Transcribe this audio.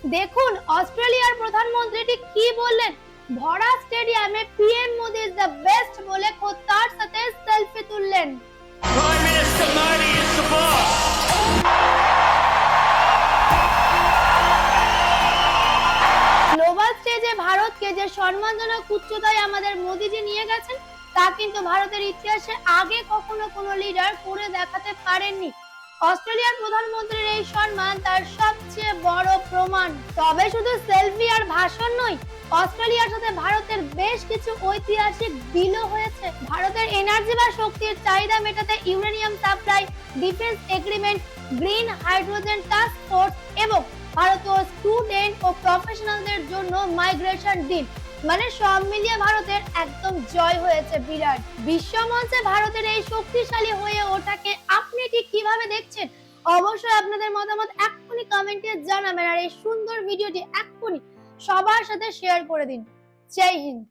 দেখুন অস্ট্রেলিয়ার প্রধানমন্ত্রী ঠিক কি বললেন। ভরা স্টেডিয়ামে PM Modi is the best বলে খোদ তার সাথে সেলফি তুললেন। Prime Minister Modi is the boss. Global স্টেজে ভারতকে যে সম্মানজনক উচ্চতায় আমাদের মোদিজি নিয়ে গেছেন, তা কিন্তু ভারতের ইতিহাসে আগে কখনো কোনো লিডার করে দেখাতে পারেননি। অস্ট্রেলিয়ার প্রধানমন্ত্রীর এই সম্মান তার সবচেয়ে বড় প্রমাণ। তবে শুধু সেলফি আর ভাষণ নয়, অস্ট্রেলিয়ার সাথে ভারতের বেশ কিছু ঐতিহাসিক ডিলও হয়েছে। ভারতের এনার্জি বা শক্তির চাহিদা মেটাতে uranium supply, defence agreement, green hydrogen task force এবং ভারতীয় স্টুডেন্ট ও প্রফেশনালদের জন্য মাইগ্রেশন ডিল, মানে সব মিলিয়ে ভারতের একদম জয় হয়েছে বিরাট। বিশ্ব মঞ্চে ভারতের এই শক্তিশালী হয়ে ওঠাকে আপনি ঠিক কিভাবে দেখছেন? অবশ্যই আপনাদের মতামত এক্ষুনি কমেন্টে জানাবেন, আর এই সুন্দর ভিডিওটি এক্ষুনি সবার সাথে শেয়ার করে দিন। জয় হিন্দ।